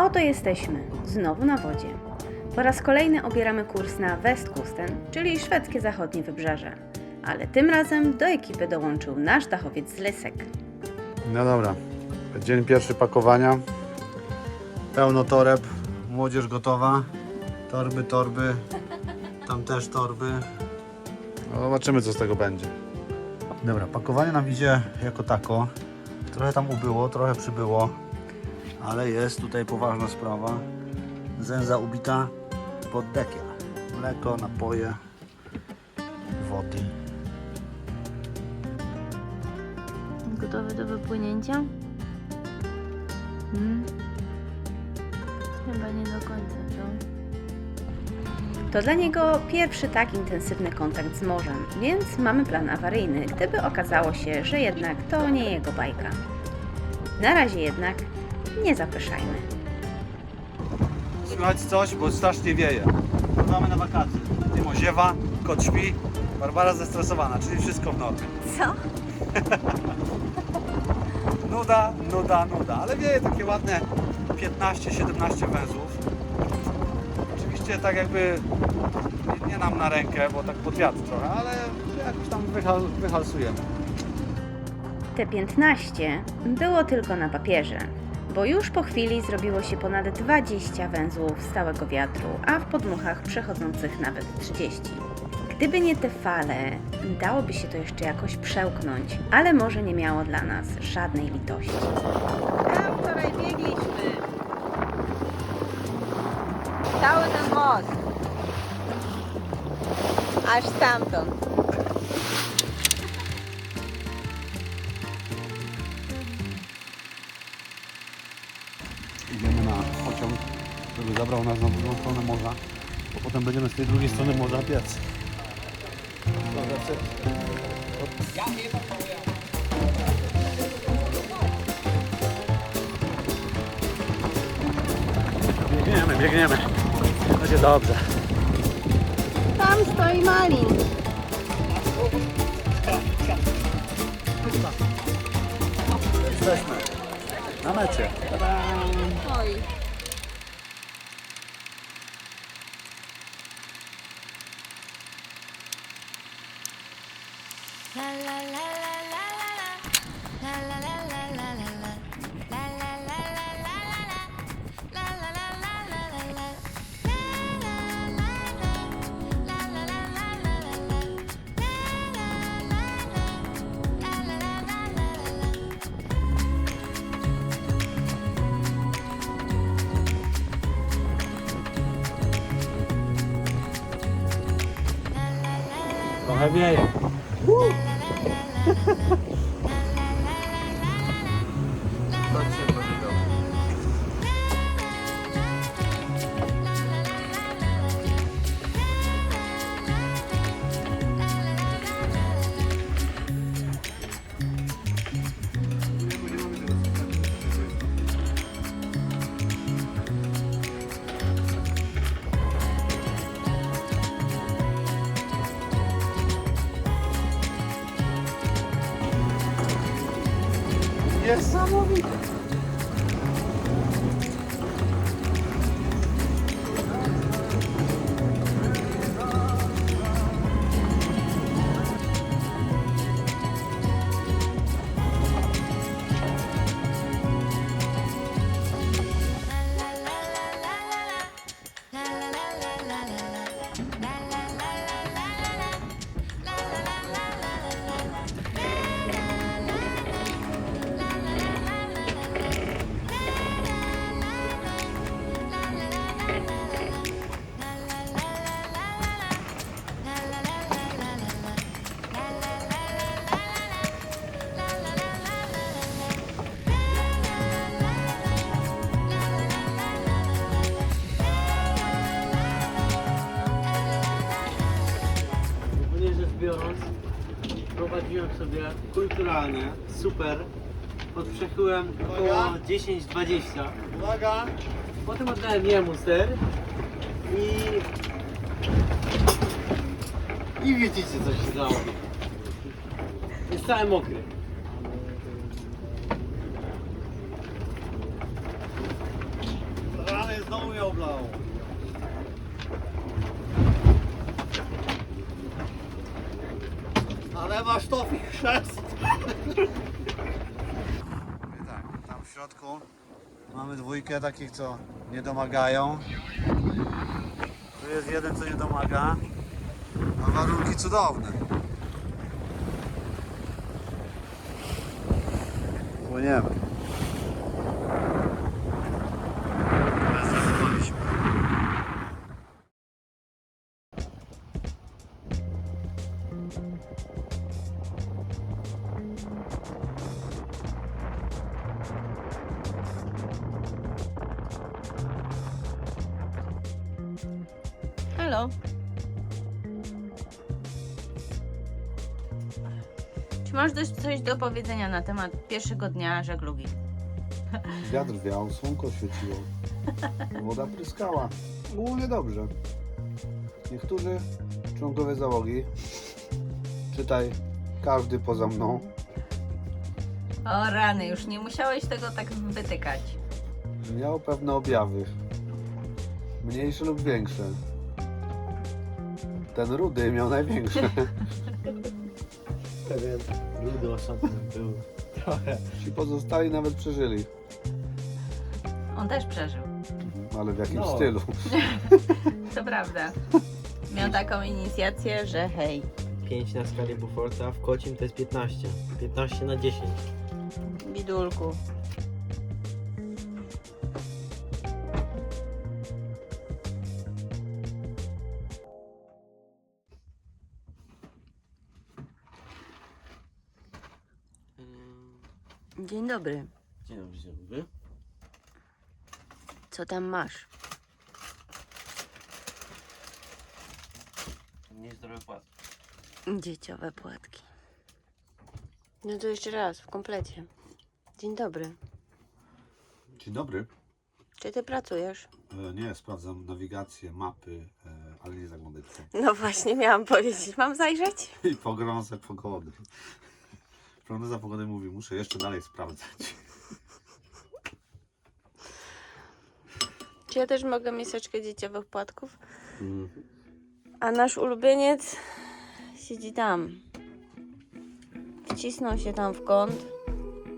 oto jesteśmy, znowu na wodzie. Po raz kolejny obieramy kurs na Westkusten, czyli szwedzkie zachodnie wybrzeże. Ale tym razem do ekipy dołączył nasz dachowiec z Lysek. No dobra, dzień pierwszy pakowania. Pełno toreb, młodzież gotowa. Torby, tam też torby. No, zobaczymy, co z tego będzie. Dobra, pakowanie nam idzie jako tako. Trochę tam ubyło, trochę przybyło, ale jest tutaj poważna sprawa. Zęza ubita pod dekiel. Mleko, napoje, wody. Gotowy do wypłynięcia? Chyba nie do końca, co? To dla niego pierwszy tak intensywny kontakt z morzem, więc mamy plan awaryjny, gdyby okazało się, że jednak to nie jego bajka. Na razie jednak nie zapeszajmy. Słychać coś, bo strasznie wieje. Wracamy na wakacje. Timo ziewa, kot śpi, Barbara zestresowana, czyli wszystko w normie. Co? Nuda, ale wieje takie ładne 15-17 węzłów. Oczywiście tak jakby nie nam na rękę, bo tak pod wiatr trochę, ale jakoś tam wyhalsujemy. Te 15 było tylko na papierze, bo już po chwili zrobiło się ponad 20 węzłów stałego wiatru, a w podmuchach przechodzących nawet 30. Gdyby nie te fale, dałoby się to jeszcze jakoś przełknąć, ale morze nie miało dla nas żadnej litości. Tam wczoraj biegliśmy. Cały ten most. Aż stamtąd. Idziemy na pociąg, żeby zabrał nas na drugą stronę morza, bo potem będziemy z tej drugiej strony morza biec. Biegniemy. Będzie dobrze. Tam stoi Malin. Jesteśmy na mecie. Oj. Trochę wieje. Niesamowite. Biorąc, prowadziłem sobie kulturalnie, super, pod przechyłem około 10-20. Uwaga! Potem oddałem jemu ster i widzicie, co się stało. Jest cały mokry. oblał. Ale masz to chrzest. Tak, tam w środku mamy dwójkę takich, co nie domagają. Tu jest jeden, co nie domaga. A warunki cudowne. Płyniemy. Zdecydowaliśmy. Halo. Czy masz coś do powiedzenia na temat pierwszego dnia żeglugi? Wiatr wiał, słonko świeciło, woda pryskała. Ogólnie dobrze. Niektórzy członkowie załogi, czytaj każdy poza mną, O rany, już nie musiałeś tego tak wytykać. miał pewne objawy. Mniejsze lub większe. Ten rudy miał największe. Pewien ludy ostatnio był trochę. Ci pozostali nawet przeżyli. On też przeżył. Ale w jakim No. stylu? To prawda. Miał taką inicjację, że hej. 5 na skali Buforta, w kocim to jest 15. 15 na 10. Bidulku. Dzień dobry. Dzień dobry, dzień dobry. Co tam masz? Niezdrowe płatki. Dzieciowe płatki. No to jeszcze raz, w komplecie. Dzień dobry. Dzień dobry. Czy ty pracujesz? Nie, sprawdzam nawigację, mapy, ale nie zaglądaj w to. No właśnie, miałam powiedzieć. Mam zajrzeć? I pogrążę pogody. Prognoza pogody mówi, muszę jeszcze dalej sprawdzać. Czy ja też mogę miseczkę dzieciowych płatków? A nasz ulubieniec siedzi tam. Wcisnął się tam w kąt.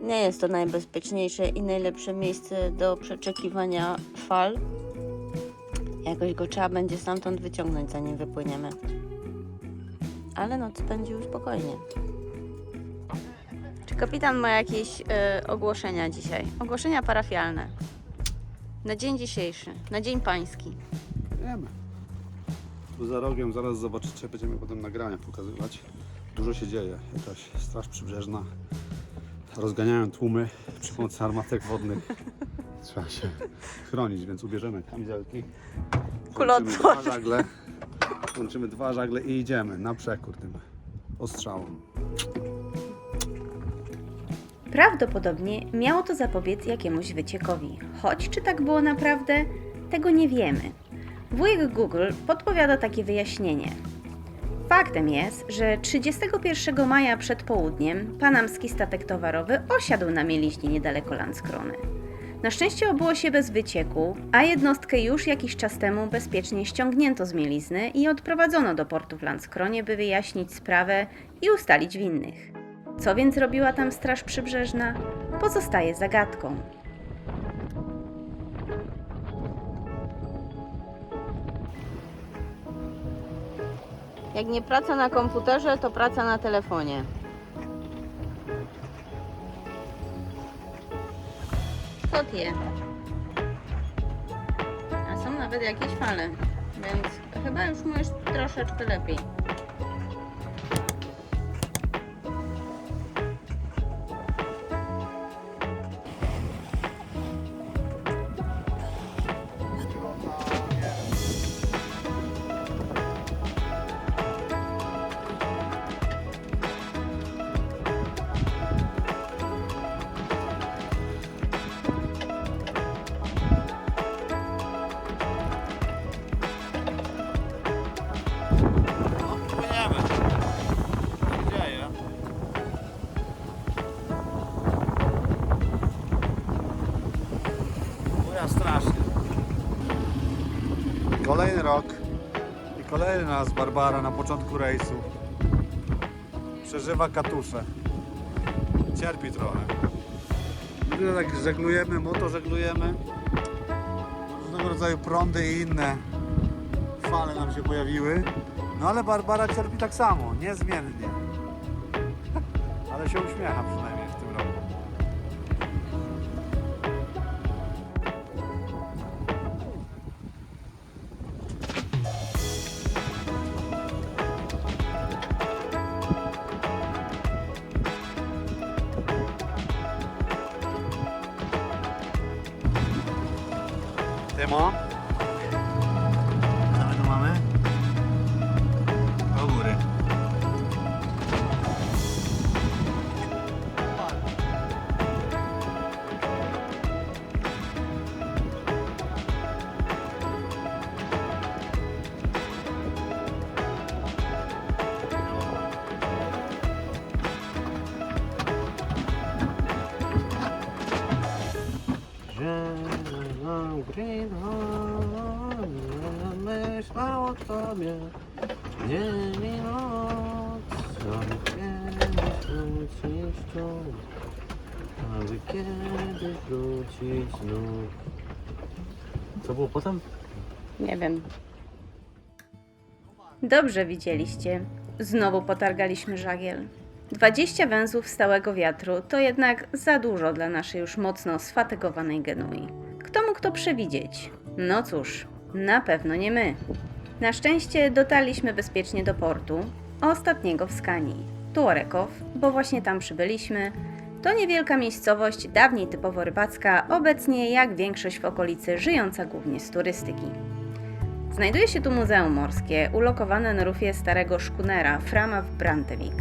Nie jest to najbezpieczniejsze i najlepsze miejsce do przeczekiwania fal. Jakoś go trzeba będzie stamtąd wyciągnąć, zanim wypłyniemy. Ale noc spędził spokojnie. Czy kapitan ma jakieś ogłoszenia dzisiaj? Ogłoszenia parafialne. Na dzień dzisiejszy, na dzień pański. Wiemy. Tu za rogiem zaraz zobaczycie, będziemy potem nagrania pokazywać. Dużo się dzieje. Jakaś straż przybrzeżna. Rozganiają tłumy przy pomocy armatek wodnych. Trzeba się chronić, więc ubierzemy kamizelki. Kuloodporne. Łączymy dwa żagle i idziemy na przekór tym ostrzałom. Prawdopodobnie miało to zapobiec jakiemuś wyciekowi, choć czy tak było naprawdę, tego nie wiemy. Wujek Google podpowiada takie wyjaśnienie. Faktem jest, że 31 maja przed południem panamski statek towarowy osiadł na mieliźnie niedaleko Landskrony. Na szczęście obyło się bez wycieku, a jednostkę już jakiś czas temu bezpiecznie ściągnięto z mielizny i odprowadzono do portu w Landskronie, by wyjaśnić sprawę i ustalić winnych. Co więc robiła tam Straż Przybrzeżna, pozostaje zagadką. Jak nie praca na komputerze, to praca na telefonie. Co ty? A są nawet jakieś fale, więc chyba już możesz troszeczkę lepiej. nas Barbara na początku rejsu. Przeżywa katusze. Cierpi trochę. My tak żeglujemy, motożeglujemy. Różnego rodzaju prądy i inne fale nam się pojawiły. No ale Barbara cierpi tak samo, niezmiennie. Ale się uśmiecha przynajmniej w tym roku. Tymo? Co my tu mamy? Do góry. Myślał o tobie dzień i noc, aby kiedyś wrócić tu, aby kiedyś wrócić znów. Co było potem? Nie wiem. Dobrze widzieliście. Znowu potargaliśmy żagiel. 20 węzłów stałego wiatru to jednak za dużo dla naszej już mocno sfatygowanej Genui. Kto mógł to przewidzieć? No cóż, na pewno nie my. Na szczęście dotarliśmy bezpiecznie do portu, ostatniego w Skanii. Tuarekow, bo właśnie tam przybyliśmy. To niewielka miejscowość, dawniej typowo rybacka, obecnie jak większość w okolicy żyjąca głównie z turystyki. Znajduje się tu muzeum morskie, ulokowane na rufie starego szkunera Frama w Brantevik.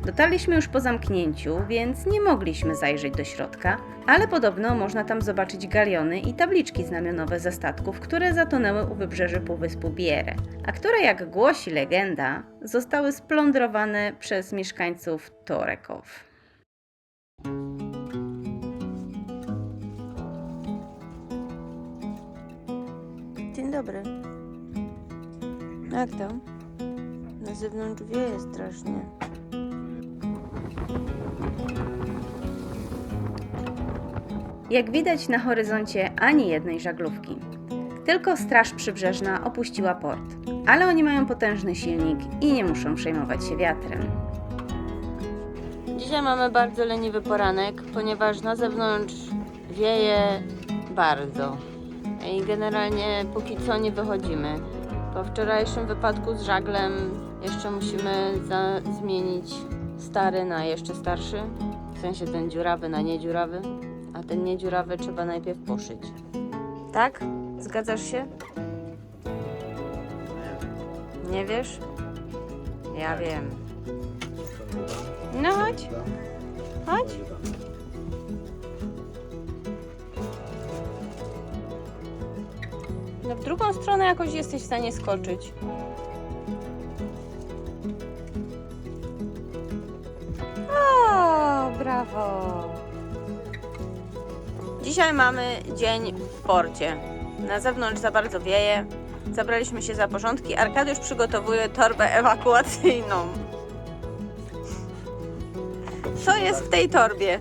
Dotarliśmy już po zamknięciu, więc nie mogliśmy zajrzeć do środka, ale podobno można tam zobaczyć galiony i tabliczki znamionowe ze statków, które zatonęły u wybrzeży półwyspu Bierę, a które, jak głosi legenda, zostały splądrowane przez mieszkańców Tuarekow. Dzień dobry. Jak tam? Na zewnątrz wieje strasznie. Jak widać na horyzoncie ani jednej żaglówki. Tylko Straż Przybrzeżna opuściła port, ale oni mają potężny silnik i nie muszą przejmować się wiatrem. Dzisiaj mamy bardzo leniwy poranek, ponieważ na zewnątrz wieje bardzo. I generalnie póki co nie wychodzimy. Po wczorajszym wypadku z żaglem jeszcze musimy zmienić stary na jeszcze starszy. W sensie ten dziurawy na niedziurawy. A ten niedziurawy trzeba najpierw poszyć. Tak? Zgadzasz się? Nie wiesz? Ja wiem. No chodź. Chodź. No w drugą stronę jakoś jesteś w stanie skoczyć. O, brawo. Dzisiaj mamy dzień w porcie. Na zewnątrz za bardzo wieje. Zabraliśmy się za porządki. Arkadiusz przygotowuje torbę ewakuacyjną. Co jest w tej torbie?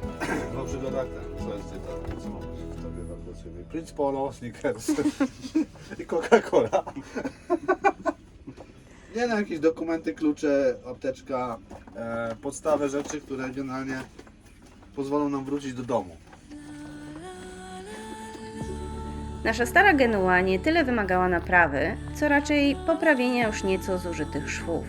No przygodak ten, co jest w tej torbie? Co mam w torbie ewakuacyjnej? Prince Polo, Snickers i Coca-Cola. Nie no, jakieś dokumenty, klucze, apteczka, podstawy rzeczy, które generalnie pozwolą nam wrócić do domu. Nasza stara Genua nie tyle wymagała naprawy, co raczej poprawienia już nieco zużytych szwów.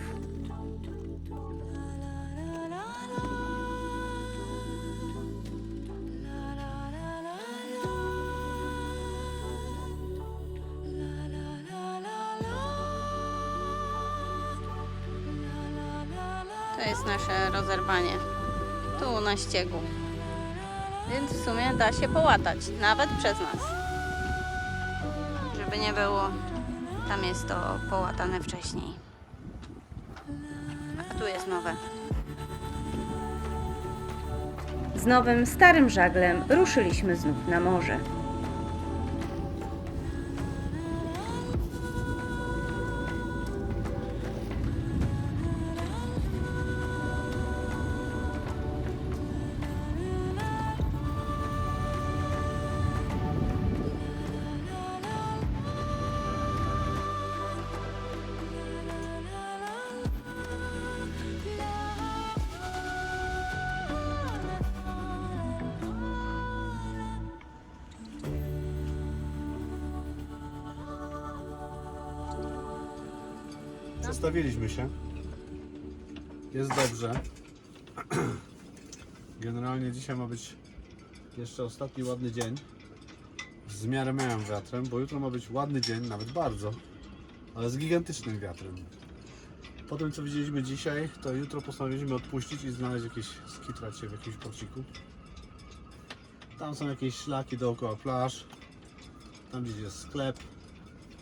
To jest nasze rozerwanie. Tu na ściegu. Więc w sumie da się połatać, nawet przez nas. Żeby nie było, tam jest to połatane wcześniej. A tu jest nowe. Z nowym, starym żaglem ruszyliśmy znów na morze. ustawiliśmy się. Jest dobrze. Generalnie dzisiaj ma być jeszcze ostatni ładny dzień. Z miarę miałem wiatrem, bo jutro ma być ładny dzień, nawet bardzo, ale z gigantycznym wiatrem. Po tym co widzieliśmy dzisiaj, to jutro postanowiliśmy odpuścić i znaleźć jakieś skitrać się w jakimś porciku. Tam są jakieś szlaki dookoła plaż, tam gdzieś jest sklep.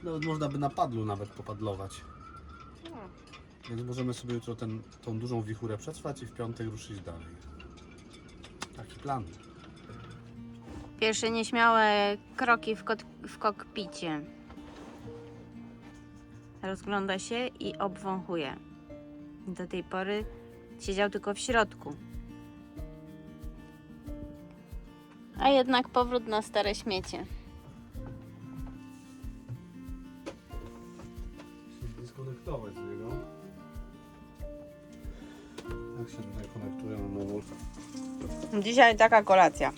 Nawet można by na padlu nawet popadlować. Więc możemy sobie jutro tą dużą wichurę przetrwać i w piątek ruszyć dalej. Taki plan. Pierwsze nieśmiałe kroki w kokpicie. Rozgląda się i obwąchuje. Do tej pory siedział tylko w środku. A jednak powrót na stare śmiecie. Dyskonektować z niego. Jak się tutaj konektuje na nowo? Dzisiaj taka kolacja.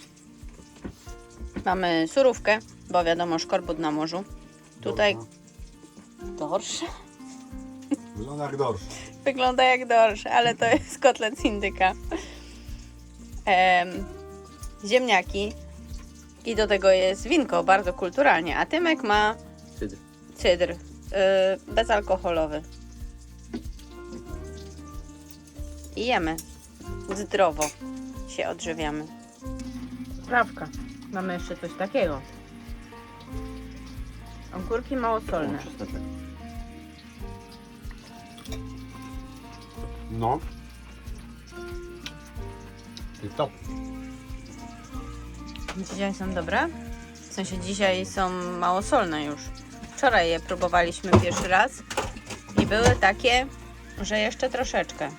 Mamy surówkę, bo wiadomo, szkorbut na morzu. Tutaj dorsz. Wygląda jak dorsz. Wygląda jak dorsz, ale to jest kotlet z indyka. Ziemniaki. I do tego jest winko, bardzo kulturalnie. A Tymek ma cydr. Bezalkoholowy. I jemy. Zdrowo się odżywiamy. Sprawka. Mamy jeszcze coś takiego. Ogórki małosolne. No. I top. Dzisiaj są dobre? W sensie dzisiaj są małosolne już. Wczoraj je próbowaliśmy pierwszy raz i były takie, że jeszcze troszeczkę.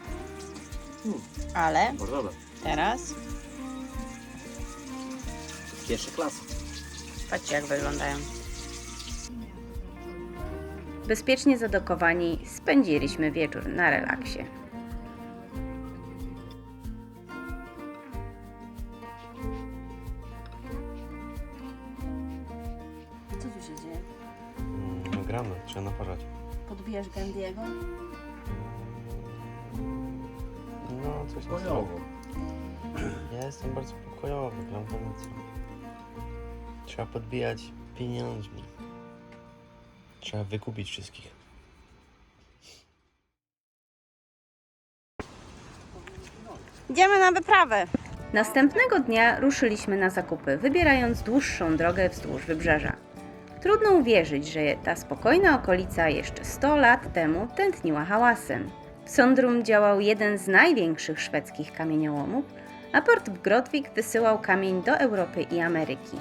Ale teraz Pierwsza klasa. patrzcie jak wyglądają. Bezpiecznie zadokowani spędziliśmy wieczór na relaksie. Co tu się dzieje? Gramy, trzeba naparzać. Podbijasz Gandiego? No, coś na stylu. Ja jestem bardzo pokojowy, gram Wenecję. Trzeba podbijać pieniędzmi. Trzeba wykupić wszystkich. Idziemy na wyprawę. Następnego dnia ruszyliśmy na zakupy, wybierając dłuższą drogę wzdłuż wybrzeża. Trudno uwierzyć, że ta spokojna okolica jeszcze 100 lat temu tętniła hałasem. W Sondrum działał jeden z największych szwedzkich kamieniołomów, a port Grodvik wysyłał kamień do Europy i Ameryki.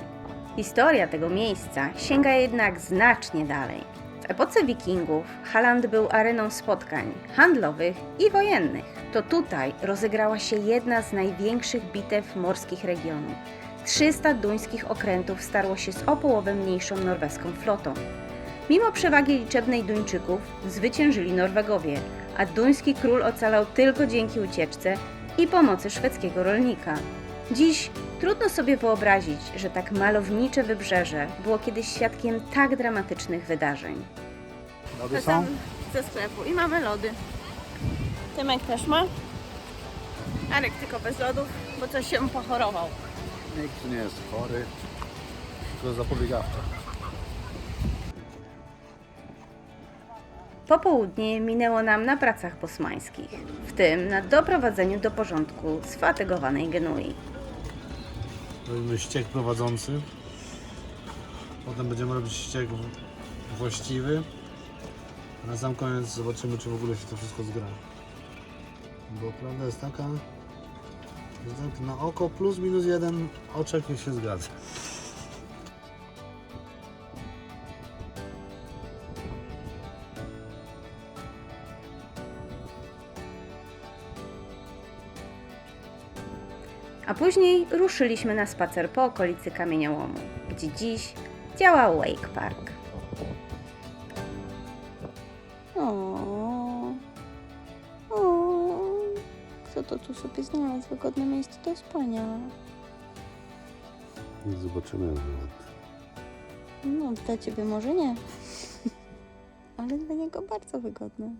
Historia tego miejsca sięga jednak znacznie dalej. W epoce wikingów Halland był areną spotkań handlowych i wojennych. To tutaj rozegrała się jedna z największych bitew morskich regionu. 300 duńskich okrętów starło się z o połowę mniejszą norweską flotą. Mimo przewagi liczebnej Duńczyków zwyciężyli Norwegowie, a duński król ocalał tylko dzięki ucieczce i pomocy szwedzkiego rolnika. Dziś trudno sobie wyobrazić, że tak malownicze wybrzeże było kiedyś świadkiem tak dramatycznych wydarzeń. Lody są? Ze sklepu i mamy lody. Tymek też ma. Arek tylko bez lodów, bo coś się pochorował. Nikt tu nie jest chory. To zapobiegawcze. Popołudnie minęło nam na pracach bosmańskich, w tym na doprowadzeniu do porządku sfatygowanej Genui. Robimy ściek prowadzący. Potem będziemy robić ściek właściwy. A na sam koniec zobaczymy, czy w ogóle się to wszystko zgra. Bo prawda jest taka, że tak na oko plus minus jeden oczek niech się zgadza. A później ruszyliśmy na spacer po okolicy kamieniołomu, gdzie dziś działa Wake Park. Kto to tu sobie znalazł wygodne miejsce do spania? Zobaczymy. No, dla ciebie może nie, ale dla niego bardzo wygodne.